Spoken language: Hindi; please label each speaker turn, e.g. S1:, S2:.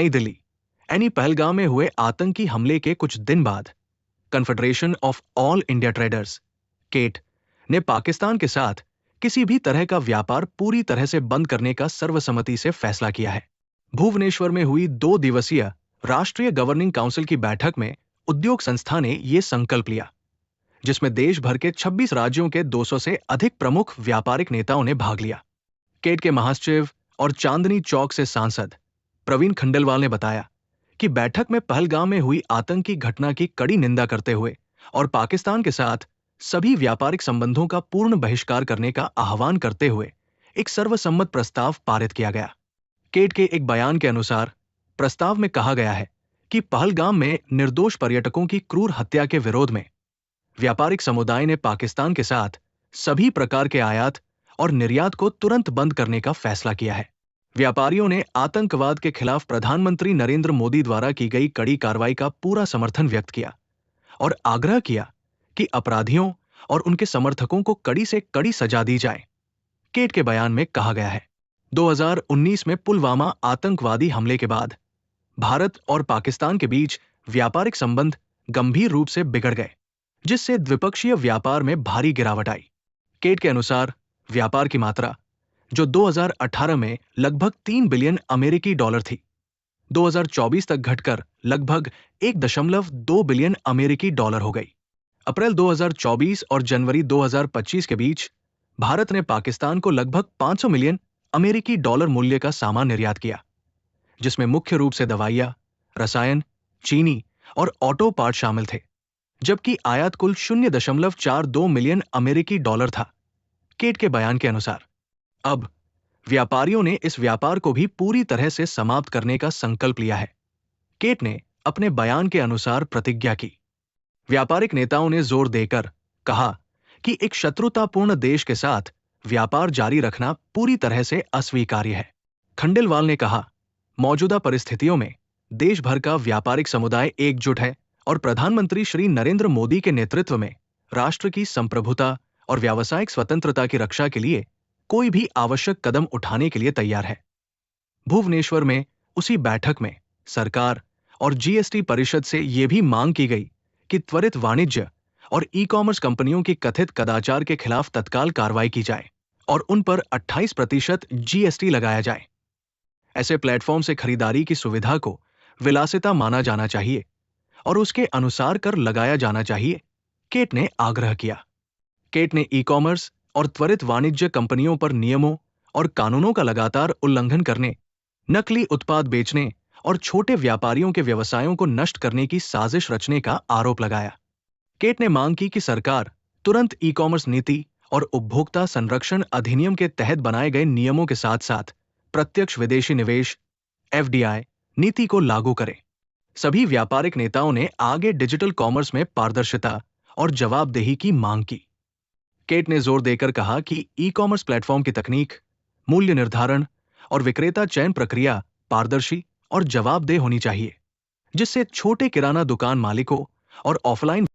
S1: नई दिल्ली यानी पहलगाम में हुए आतंकी हमले के कुछ दिन बाद confederation of all India traders CAIT ने पाकिस्तान के साथ किसी भी तरह का व्यापार पूरी तरह से बंद करने का सर्वसम्मति से फैसला किया है। भुवनेश्वर में हुई 2 दिवसीय राष्ट्रीय गवर्निंग काउंसिल की बैठक में उद्योग संस्था ने यह संकल्प लिया, जिसमें देश भर के 26 राज्यों के 200 से अधिक प्रमुख व्यापारिक नेताओं ने भाग लिया। केट के महासचिव और चांदनी चौक से सांसद प्रवीण खंडेलवाल ने बताया कि बैठक में पहलगाम में हुई आतंकी घटना की कड़ी निंदा करते हुए और पाकिस्तान के साथ सभी व्यापारिक संबंधों का पूर्ण बहिष्कार करने का आह्वान करते हुए एक सर्वसम्मत प्रस्ताव पारित किया गया। केट के एक बयान के अनुसार प्रस्ताव में कहा गया है कि पहलगाम में निर्दोष पर्यटकों की क्रूर हत्या के विरोध में व्यापारिक समुदाय ने पाकिस्तान के साथ सभी प्रकार के आयात और निर्यात को तुरंत बंद करने का फैसला किया है। व्यापारियों ने आतंकवाद के खिलाफ प्रधानमंत्री नरेंद्र मोदी द्वारा की गई कड़ी कार्रवाई का पूरा समर्थन व्यक्त किया और आग्रह किया कि अपराधियों और उनके समर्थकों को कड़ी से कड़ी सजा दी जाए। केट के बयान में कहा गया है, 2019 में पुलवामा आतंकवादी हमले के बाद भारत और पाकिस्तान के बीच व्यापारिक संबंध गंभीर रूप से बिगड़ गए, जिससे द्विपक्षीय व्यापार में भारी गिरावट आई। केट के अनुसार व्यापार की मात्रा, जो 2018 में लगभग 3 बिलियन अमेरिकी डॉलर थी, 2024 तक घटकर लगभग 1.2 बिलियन अमेरिकी डॉलर हो गई। अप्रैल 2024 और जनवरी 2025 के बीच भारत ने पाकिस्तान को लगभग 500 मिलियन अमेरिकी डॉलर मूल्य का सामान निर्यात किया, जिसमें मुख्य रूप से दवाइयां, रसायन, चीनी और ऑटो पार्ट शामिल थे, जबकि आयात कुल 0.42 मिलियन अमेरिकी डॉलर था। केट के बयान के अनुसार अब व्यापारियों ने इस व्यापार को भी पूरी तरह से समाप्त करने का संकल्प लिया है। केट ने अपने बयान के अनुसार प्रतिज्ञा की। व्यापारिक नेताओं ने जोर देकर कहा कि एक शत्रुतापूर्ण देश के साथ व्यापार जारी रखना पूरी तरह से अस्वीकार्य है। खंडेलवाल ने कहा, मौजूदा परिस्थितियों में देश भर का व्यापारिक समुदाय एकजुट है और प्रधानमंत्री श्री नरेंद्र मोदी के नेतृत्व में राष्ट्र की संप्रभुता और व्यावसायिक स्वतंत्रता की रक्षा के लिए कोई भी आवश्यक कदम उठाने के लिए तैयार है। भुवनेश्वर में उसी बैठक में सरकार और जीएसटी परिषद से यह भी मांग की गई कि त्वरित वाणिज्य और ई-कॉमर्स कंपनियों की कथित कदाचार के खिलाफ तत्काल कार्रवाई की जाए और उन पर 28% जीएसटी लगाया जाए। ऐसे प्लेटफॉर्म से खरीदारी की सुविधा को विलासिता माना जाना चाहिए और उसके अनुसार कर लगाया जाना चाहिए, केट ने आग्रह किया। केट ने ई-कॉमर्स और त्वरित वाणिज्य कंपनियों पर नियमों और कानूनों का लगातार उल्लंघन करने, नकली उत्पाद बेचने और छोटे व्यापारियों के व्यवसायों को नष्ट करने की साजिश रचने का आरोप लगाया। केट ने मांग की कि सरकार तुरंत ई-कॉमर्स नीति और उपभोक्ता संरक्षण अधिनियम के तहत बनाए गए नियमों के साथ साथ प्रत्यक्ष विदेशी निवेश (एफडीआई) नीति को लागू करे। सभी व्यापारिक नेताओं ने आगे डिजिटल कॉमर्स में पारदर्शिता और जवाबदेही की मांग की। केट ने जोर देकर कहा कि ई-कॉमर्स प्लेटफॉर्म की तकनीक, मूल्य निर्धारण और विक्रेता चयन प्रक्रिया पारदर्शी और जवाबदेह होनी चाहिए, जिससे छोटे किराना दुकान मालिकों और ऑफलाइन